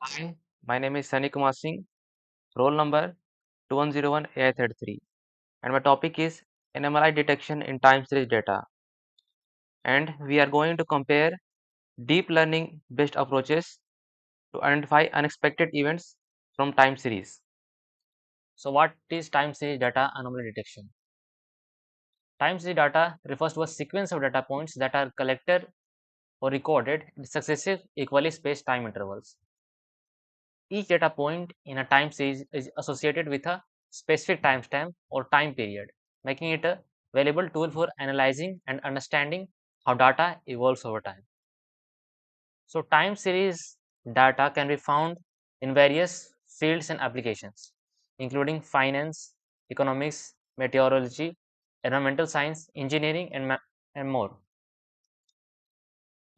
Hi, my name is Kumar Singh, roll number 2101 AI33, and my topic is Anomaly Detection in Time Series Data. And we are going to compare deep learning based approaches to identify unexpected events from time series. So, what is time series data anomaly detection? Time series data refers to a sequence of data points that are collected or recorded in successive equally spaced time intervals. Each data point in a time series is associated with a specific timestamp or time period, making it a valuable tool for analyzing and understanding how data evolves over time. So, time series data can be found in various fields and applications, including finance, economics, meteorology, environmental science, engineering, and more.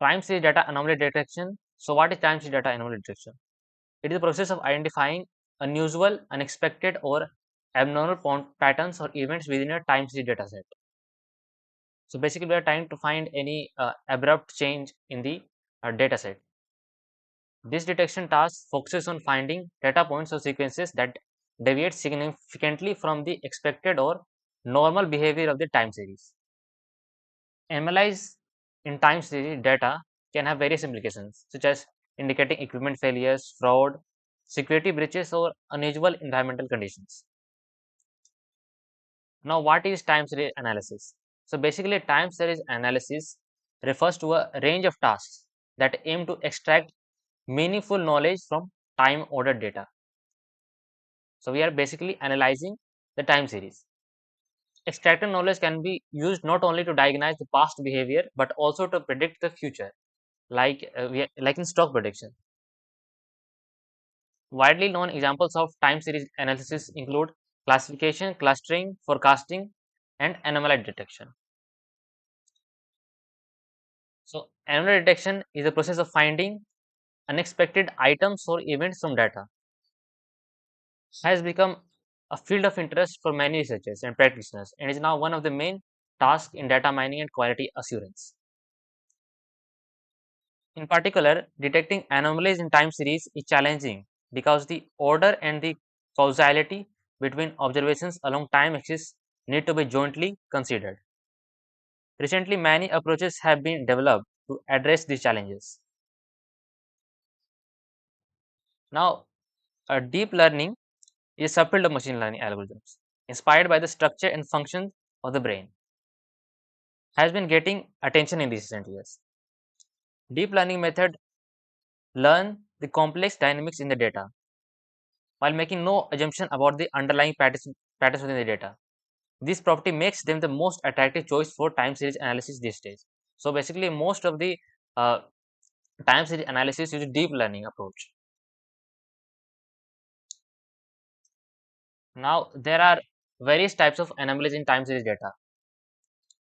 Time series data anomaly detection. So, what is time series data anomaly detection? It is the process of identifying unusual, unexpected, or abnormal patterns or events within a time series dataset. So basically, we are trying to find any abrupt change in the dataset. This detection task focuses on finding data points or sequences that deviate significantly from the expected or normal behavior of the time series. Analyze in time series data can have various implications, such as indicating equipment failures, fraud, security breaches, or unusual environmental conditions. Now, what is time series analysis? So, basically, time series analysis refers to a range of tasks that aim to extract meaningful knowledge from time ordered data. So, we are basically analyzing the time series. Extracted knowledge can be used not only to diagnose the past behavior but also to predict the future, like in stock prediction. Widely known examples of time series analysis include classification, clustering, forecasting, and anomaly detection. So, anomaly detection is the process of finding unexpected items or events from data. Has become a field of interest for many researchers and practitioners and is now one of the main tasks in data mining and quality assurance. In particular, detecting anomalies in time series is challenging because the order and the causality between observations along time axis need to be jointly considered. Recently, many approaches have been developed to address these challenges. Now, deep learning is a subfield of machine learning algorithms inspired by the structure and function of the brain, has been getting attention in recent years. Deep learning method learn the complex dynamics in the data while making no assumption about the underlying patterns within the data. This property makes them the most attractive choice for time series analysis these days. So basically, most of the uh, time series analysis use deep learning approach. Now there are various types of anomalies in time series data,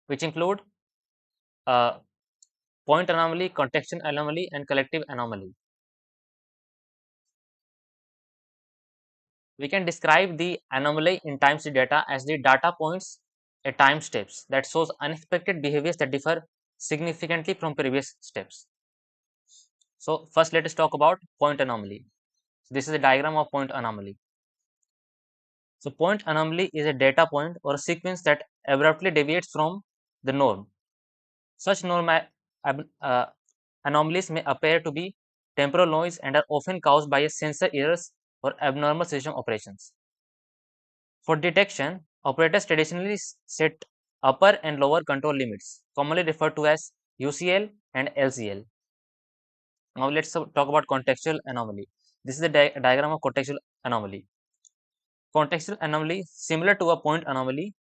which include uh, point anomaly, contextual anomaly, and collective anomaly. We can describe the anomaly in time series data as the data points at time steps that shows unexpected behaviors that differ significantly from previous steps. So first let us talk about point anomaly. This is a diagram of point anomaly. So point anomaly is a data point or a sequence that abruptly deviates from the norm. Such anomalies may appear to be temporal noise and are often caused by a sensor errors or abnormal system operations. For detection, operators traditionally set upper and lower control limits, commonly referred to as UCL and LCL. Now let's talk about contextual anomaly. This is the diagram of contextual anomaly. Contextual anomaly, similar to a point anomaly,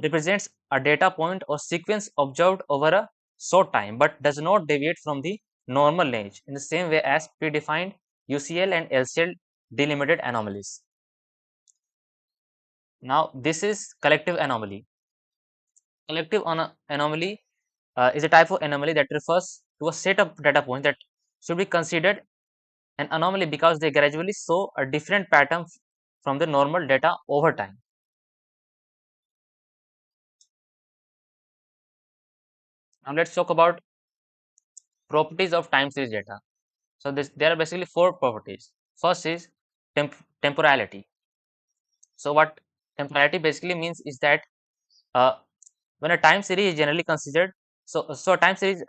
represents a data point or sequence observed over a short time but does not deviate from the normal range in the same way as predefined UCL and LCL delimited anomalies. Now this is collective anomaly. Collective anomaly is a type of anomaly that refers to a set of data points that should be considered an anomaly because they gradually show a different pattern from the normal data over time. Now let's talk about properties of time series data. So there are basically four properties. First is temporality. So what temporality basically means is that uh, when a time series is generally considered, so a time series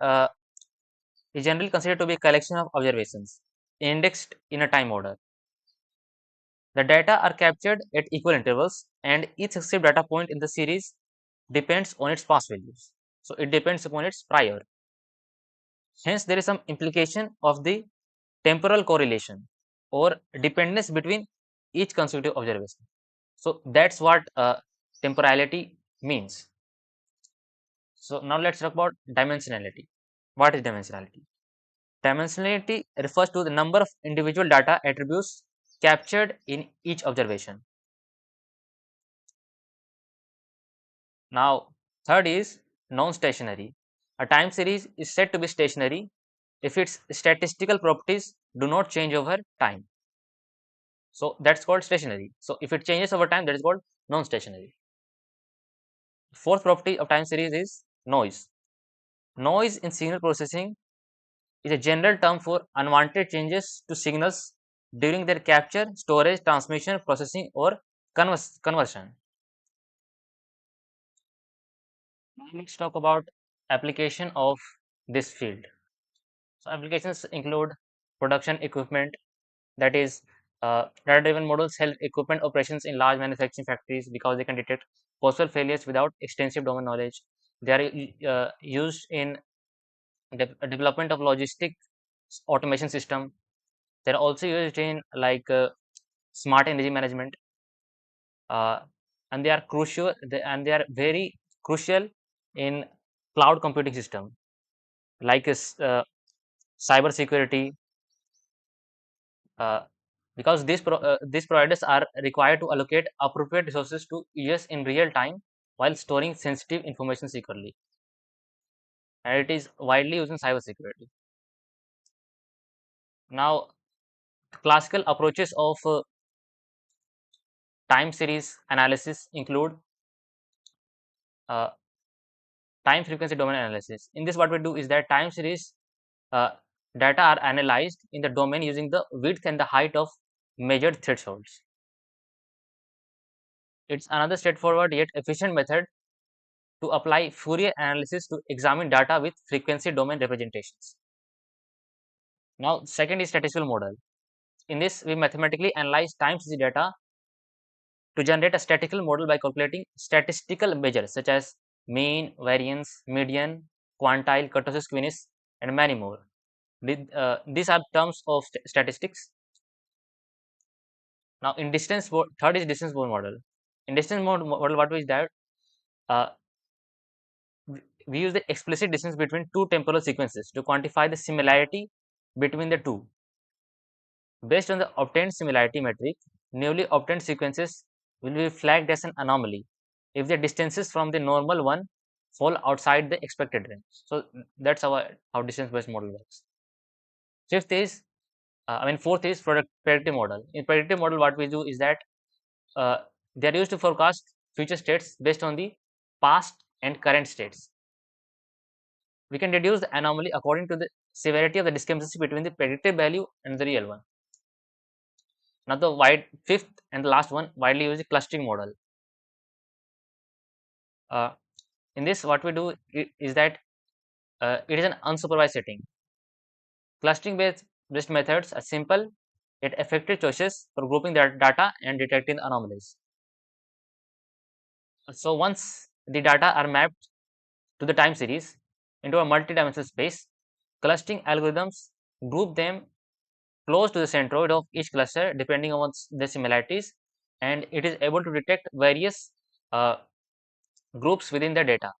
is generally considered to be a collection of observations indexed in a time order. The data are captured at equal intervals, and each successive data point in the series depends on its past values. So it depends upon its prior. Hence, there is some implication of the temporal correlation or dependence between each consecutive observation. So that's what temporality means. So now let's talk about dimensionality. What is dimensionality? Dimensionality refers to the number of individual data attributes captured in each observation. Now, third is non-stationary. A time series is said to be stationary if its statistical properties do not change over time. So that's called stationary. So if it changes over time, that is called non-stationary. Fourth property of time series is noise. Noise in signal processing is a general term for unwanted changes to signals during their capture, storage, transmission, processing, or conversion. Now let's talk about application of this field. So applications include production equipment, that is, data-driven models help equipment operations in large manufacturing factories because they can detect possible failures without extensive domain knowledge. They are used in development of logistic automation system. They are also used in like smart energy management, uh, and they are crucial. And they are very crucial in cloud computing system, like cyber security, uh, because these providers are required to allocate appropriate resources to users in real time while storing sensitive information securely, and it is widely used in cyber security. Now, classical approaches of time series analysis include uh, time frequency domain analysis. In this, what we do is that time series uh, data are analyzed in the domain using the width and the height of measured thresholds. It's another straightforward yet efficient method to apply Fourier analysis to examine data with frequency domain representations. Now, second is statistical model. In this, we mathematically analyze time series data to generate a statistical model by calculating statistical measures such as mean, variance, median, quantile, kurtosis, skewness, and many more. These are terms of statistics. Now, in third is distance bound model. In distance bound model, what is that? Uh, we use the explicit distance between two temporal sequences to quantify the similarity between the two. Based on the obtained similarity metric, newly obtained sequences will be flagged as an anomaly if the distances from the normal one fall outside the expected range. So that's how distance-based model works. Fifth is, fourth is predictive model. In predictive model, what we do is that uh, they are used to forecast future states based on the past and current states. We can deduce the anomaly according to the severity of the discrepancy between the predicted value and the real one. Now the fifth and the last one, widely used clustering model. Uh, in this, what we do is that it is an unsupervised setting. Clustering based methods are simple yet effective choices for grouping the data and detecting anomalies. So once the data are mapped to the time series into a multi-dimensional space, clustering algorithms group them close to the centroid of each cluster depending on the similarities, and it is able to detect various uh, groups within the data,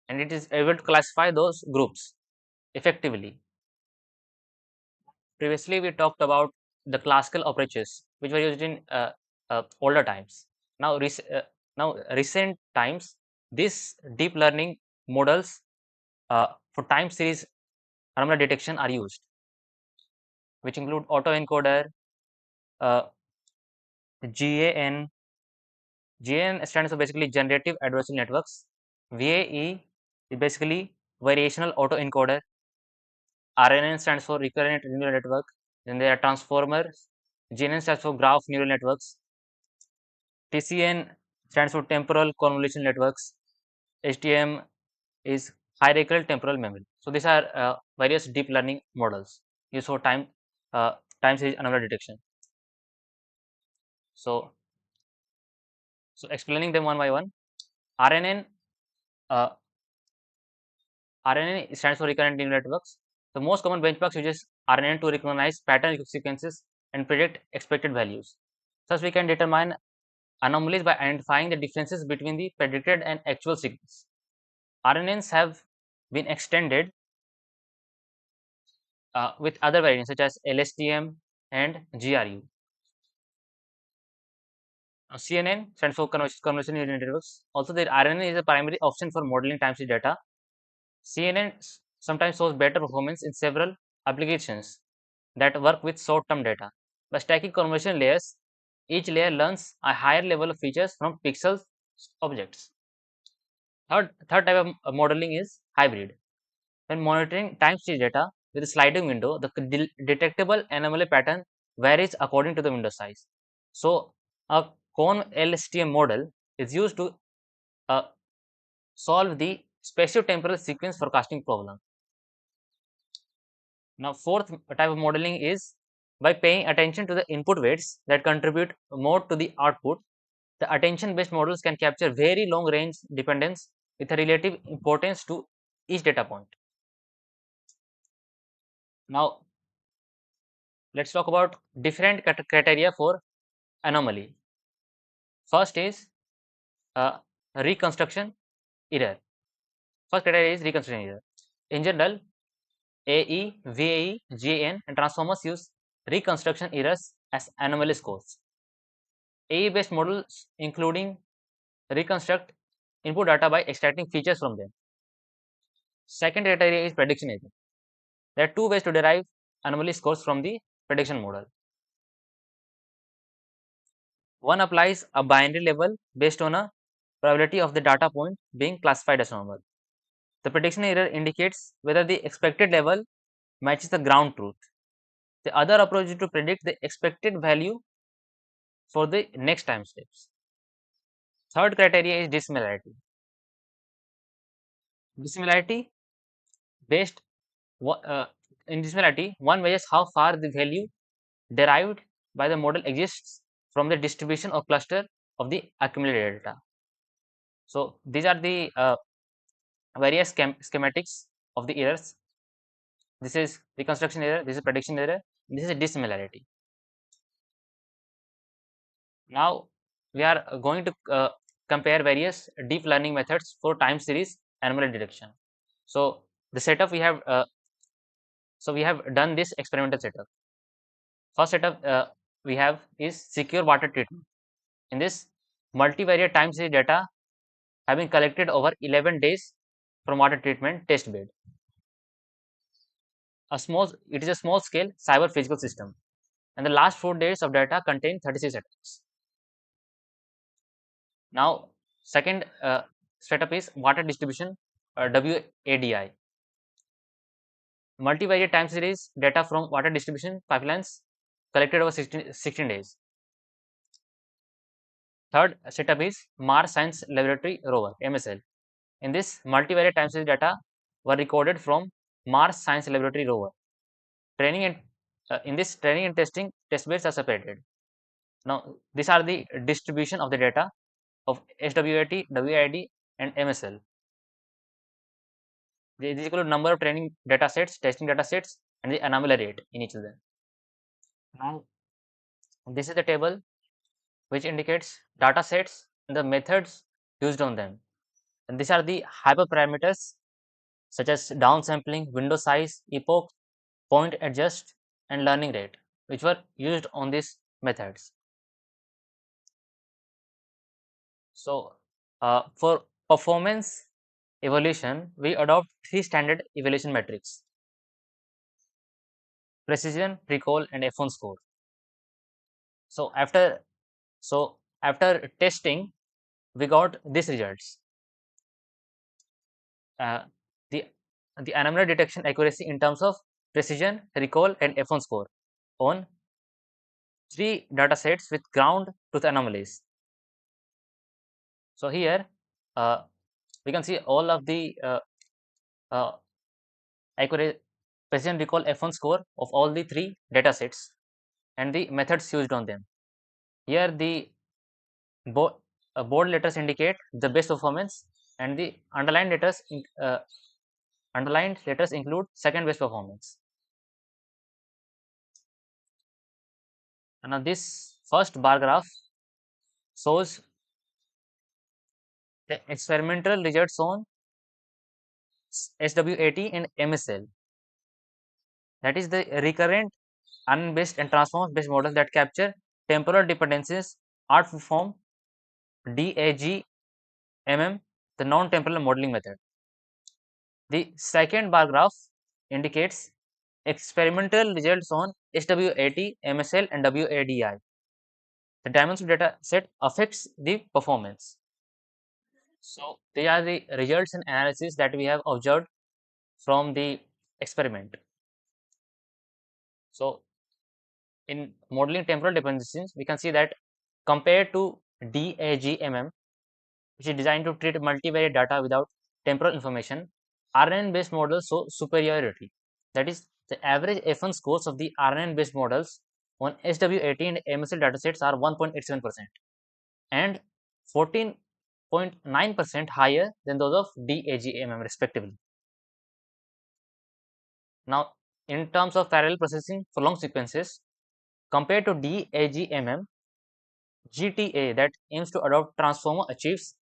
and it is able to classify those groups effectively. Previously, we talked about the classical approaches which were used in older times. Now, recent times, these deep learning models for time series anomaly detection are used, which include autoencoder, uh, GAN. GAN stands for basically generative adversarial networks. VAE is basically variational autoencoder. RNN stands for recurrent neural network. Then there are transformers. GNN stands for graph neural networks. TCN stands for temporal convolution networks. HTM is hierarchical temporal memory. So these are various deep learning models used for time series anomaly detection. So explaining them one by one. RNN uh, RNN stands for recurrent neural networks. The most common benchmarks uses RNN to recognize pattern sequences and predict expected values. Thus, we can determine anomalies by identifying the differences between the predicted and actual signals. RNNs have been extended with other variants such as LSTM and GRU. CNN stands for convolution neural networks. Also, the RNN is a primary option for modeling time series data. CNN sometimes shows better performance in several applications that work with short-term data. By stacking convolution layers, each layer learns a higher level of features from pixels objects. Third type of modeling is hybrid. When monitoring time series data with a sliding window, the detectable anomaly pattern varies according to the window size. So, a cone LSTM model is used to uh, solve the spatiotemporal sequence forecasting problem. Now, fourth type of modeling is by paying attention to the input weights that contribute more to the output. The attention-based models can capture very long-range dependence with a relative importance to each data point. Now, let's talk about different criteria for anomaly. First is uh, reconstruction error. First criteria is reconstruction error. In general, AE, VAE, GAN, and transformers use reconstruction errors as anomaly scores. AE-based models including reconstruct input data by extracting features from them. Second criteria is prediction error. There are two ways to derive anomaly scores from the prediction model. One applies a binary level based on a probability of the data point being classified as normal. The prediction error indicates whether the expected level matches the ground truth. The other approach is to predict the expected value for the next time steps. Third criteria is dissimilarity. Dissimilarity based uh, in dissimilarity, one measures how far the value derived by the model exists from the distribution or cluster of the accumulated data. So these are the various schematics of the errors. This is reconstruction error, this is prediction error, this is a dissimilarity. Now we are going to compare various deep learning methods for time series anomaly detection. So the setup we have done this experimental setup. First setup we have is secure water treatment. In this, multivariate time series data have been collected over 11 days from water treatment test bed. It is a small scale cyber physical system, and the last 4 days of data contain 36 attacks. Now, second setup is water distribution WADI. Multivariate time series data from water distribution pipelines collected over 16 days. Third setup is Mars Science Laboratory rover MSL. In this, multivariate time series data were recorded from Mars Science Laboratory rover. Training and in this training and testing test beds are separated. Now, these are the distribution of the data of SWAT, WID, and MSL. This equal to number of training data sets, testing data sets, and the anomaly rate in each of them. Now, this is the table which indicates data sets and the methods used on them. And these are the hyperparameters such as downsampling, window size, epoch, point adjust, and learning rate, which were used on these methods. So, for performance evaluation, we adopt 3 standard evaluation metrics: precision, recall, and F1 score. So after testing, we got these results. Uh, the anomaly detection accuracy in terms of precision, recall, and F1 score. on 3 datasets with ground truth anomalies. So here we can see all of the uh, accurate precision recall F1 score of all the 3 datasets and the methods used on them. Here the board, bold letters indicate the best performance, and the underlined letters include second best performance. And now this first bar graph shows the experimental results on SWAT and MSL. That is the recurrent unbased and transform based models that capture temporal dependencies outperform DAGMM, the non-temporal modeling method. The second bar graph indicates experimental results on SWAT, MSL, and WADI. The dimensional data set affects the performance. So they are the results and analysis that we have observed from the experiment. So in modeling temporal dependencies, we can see that compared to DAGMM, which is designed to treat multivariate data without temporal information, RNN-based models show superiority. That is, the average F1 scores of the RNN-based models on SWAT and MSL datasets are 1.87% and 14.9% higher than those of DAGMM respectively. Now, in terms of parallel processing for long sequences, compared to DAGMM, GTA that aims to adopt transformer achieves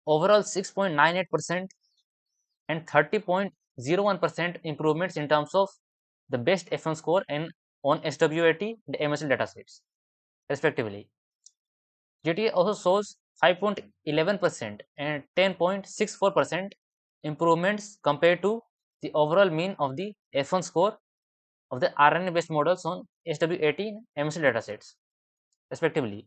overall 6.98% and 30.01% improvements in terms of the best F1 score and on SWAT and MSL datasets respectively. GTA also shows 5.11% and 10.64% improvements compared to the overall mean of the F1 score of the RNA based models on SWAT and MSL datasets respectively.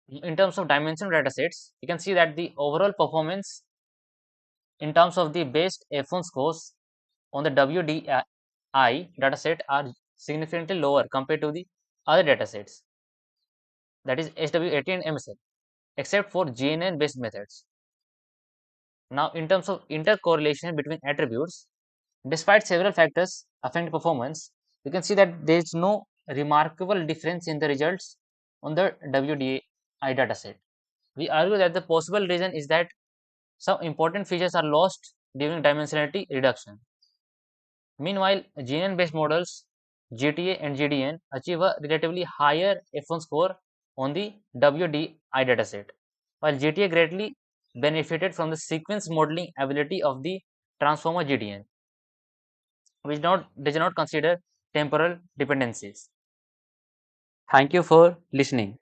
In terms of dimensional datasets, you can see that the overall performance in terms of the best F1 scores on the WDI dataset are significantly lower compared to the other datasets, that is SWAT and MSL, except for GNN based methods. Now, in terms of intercorrelation between attributes, despite several factors affecting performance, you can see that there is no remarkable difference in the results on the WDI dataset. We argue that the possible reason is that some important features are lost during dimensionality reduction. Meanwhile, GNN-based models, GTA and GDN, achieve a relatively higher F1 score on the WDI dataset, while GTA greatly benefited from the sequence modeling ability of the transformer GDN, which does not consider temporal dependencies. Thank you for listening.